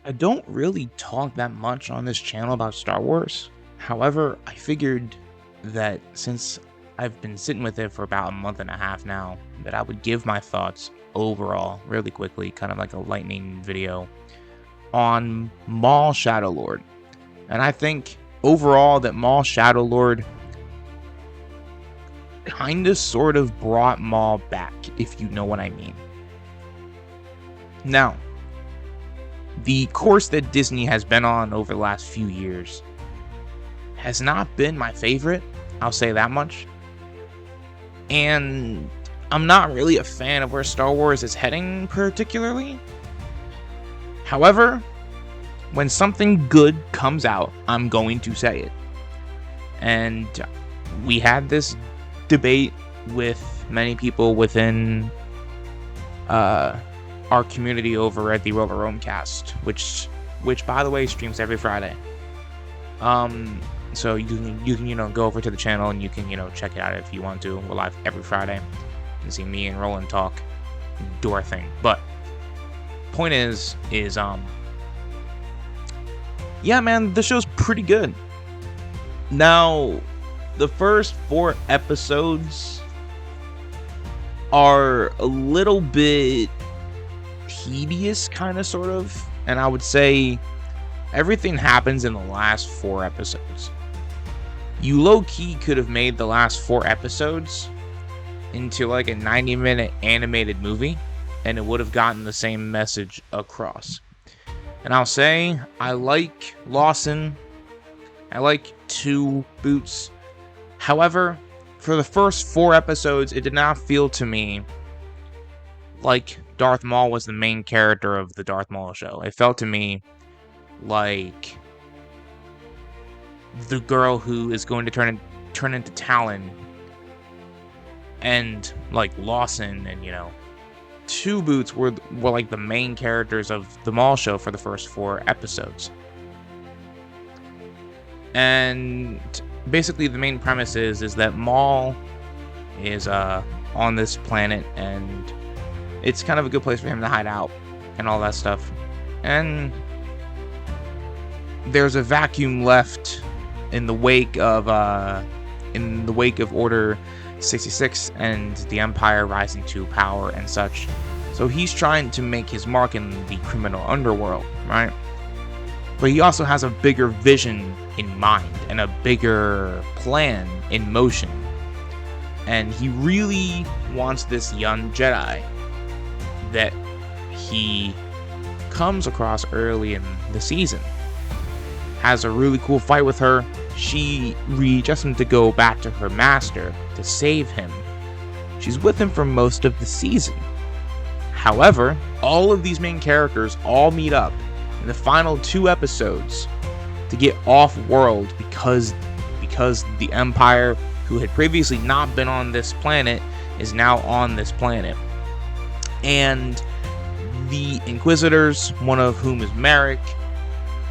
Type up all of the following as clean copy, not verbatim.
I don't really talk that much on this channel about Star Wars. However, I figured that since I've been sitting with it for about a month and a half now, that I would give my thoughts overall really quickly, kind of like a lightning video on Maul Shadow Lord. And I think overall that Maul Shadow Lord kind of sort of brought Maul back, if you know what I mean. Now, the course that Disney has been on over the last few years has not been my favorite, I'll say that much. And I'm not really a fan of where Star Wars is heading particularly. However, when something good comes out, I'm going to say it. And we had this debate with many people within our community over at the Roller Roamcast, which by the way streams every Friday. So you can go over to the channel and you can check it out if you want to. We're live every Friday. You can see me and Roland talk, do our thing. But point is yeah, man, the show's pretty good. Now, the first 4 episodes are a little bit tedious, kind of, sort of, and I would say everything happens in the last 4 episodes. You low-key could have made the last 4 episodes into like a 90-minute animated movie, and it would have gotten the same message across. And I'll say, I like Lawson, I like 2 Boots. However, for the first 4 episodes, it did not feel to me like Darth Maul was the main character of the Darth Maul show. It felt to me like the girl who is going to turn into Talon, and like Lawson and 2 Boots were like the main characters of the Maul show for the first 4 episodes. And basically the main premise is that Maul is on this planet, and it's kind of a good place for him to hide out and all that stuff. And there's a vacuum left in the wake of Order 66 and the Empire rising to power and such. So he's trying to make his mark in the criminal underworld, right? But he also has a bigger vision in mind and a bigger plan in motion. And he really wants this young Jedi that he comes across early in the season. Has a really cool fight with her. She readjusts him to go back to her master to save him. She's with him for most of the season. However, all of these main characters all meet up in the final 2 episodes to get off-world because the Empire, who had previously not been on this planet, is now on this planet. And the Inquisitors, one of whom is Merrick,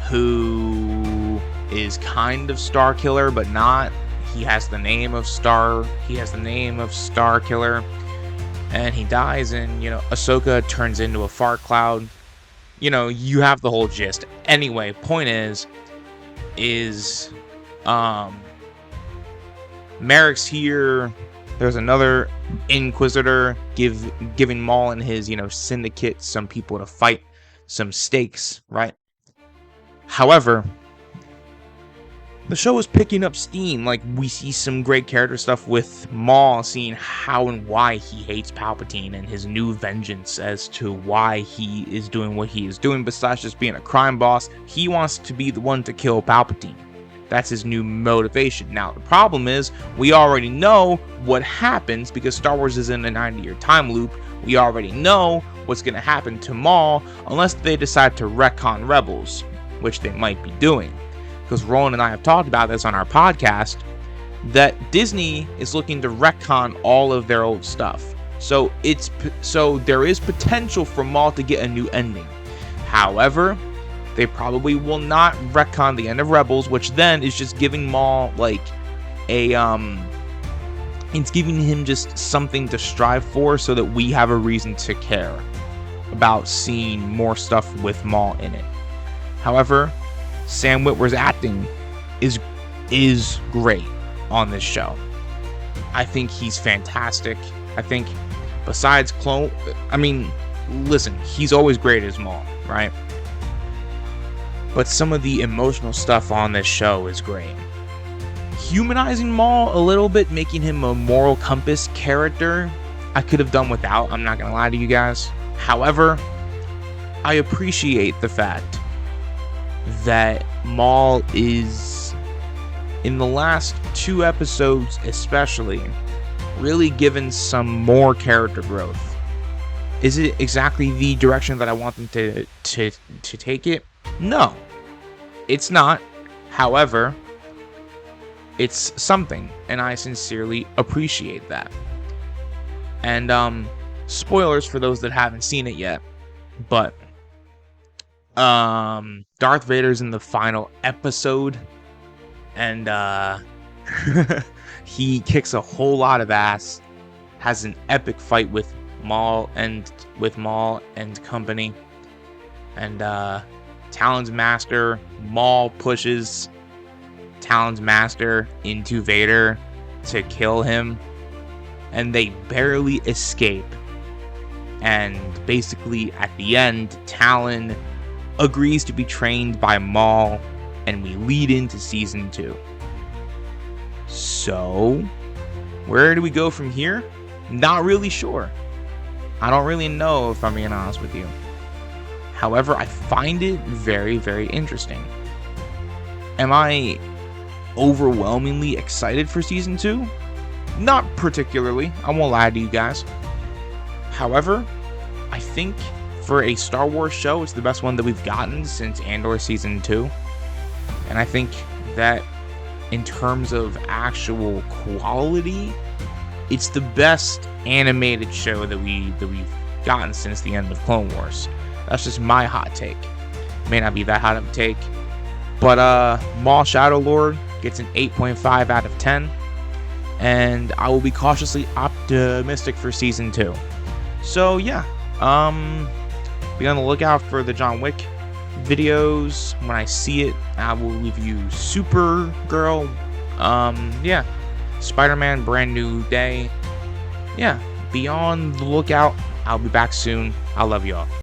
who is kind of Star Killer, but not. He has the name of Star Killer, and he dies, and Ahsoka turns into a fart cloud. You have the whole gist. Anyway, point is Merrick's here. There's another Inquisitor giving Maul and his syndicate some people to fight, some stakes, right? However, the show is picking up steam. Like, we see some great character stuff with Maul, seeing how and why he hates Palpatine and his new vengeance as to why he is doing what he is doing. Besides just being a crime boss, he wants to be the one to kill Palpatine. That's his new motivation. Now, the problem is, we already know what happens because Star Wars is in a 90-year time loop. We already know what's going to happen to Maul unless they decide to retcon Rebels, which they might be doing. Because Roland and I have talked about this on our podcast, that Disney is looking to retcon all of their old stuff. So there is potential for Maul to get a new ending. However, they probably will not retcon the end of Rebels, which then is just giving Maul like it's giving him just something to strive for, so that we have a reason to care about seeing more stuff with Maul in it. However, Sam Witwer's acting is great on this show. I think he's fantastic. I think besides listen, he's always great as Maul, right? But some of the emotional stuff on this show is great. Humanizing Maul a little bit, making him a moral compass character, I could have done without, I'm not gonna lie to you guys. However, I appreciate the fact that Maul is, in the last 2 episodes especially, really given some more character growth. Is it exactly the direction that I want them to take it? No, it's not. However, it's something, and I sincerely appreciate that. And spoilers for those that haven't seen it yet, but Darth Vader's in the final episode, and he kicks a whole lot of ass, has an epic fight with Maul and company, and Talon's Master, Maul pushes Talon's Master into Vader to kill him, and they barely escape. And basically at the end, Talon agrees to be trained by Maul, and we lead into season 2. So where do we go from here? Not really sure. I don't really know, if I'm being honest with you. However, I find it very, very interesting. Am I overwhelmingly excited for season 2? Not particularly, I won't lie to you guys. However, I think for a Star Wars show, it's the best one that we've gotten since Andor season 2. And I think that in terms of actual quality, it's the best animated show that we've gotten since the end of Clone Wars. That's just my hot take. May not be that hot of a take, but Maul Shadow Lord gets an 8.5 out of 10, and I will be cautiously optimistic for season 2. So yeah, be on the lookout for the John Wick videos. When I see it, I will review Supergirl. Yeah, Spider-Man Brand New Day. Yeah, be on the lookout. I'll be back soon. I love y'all.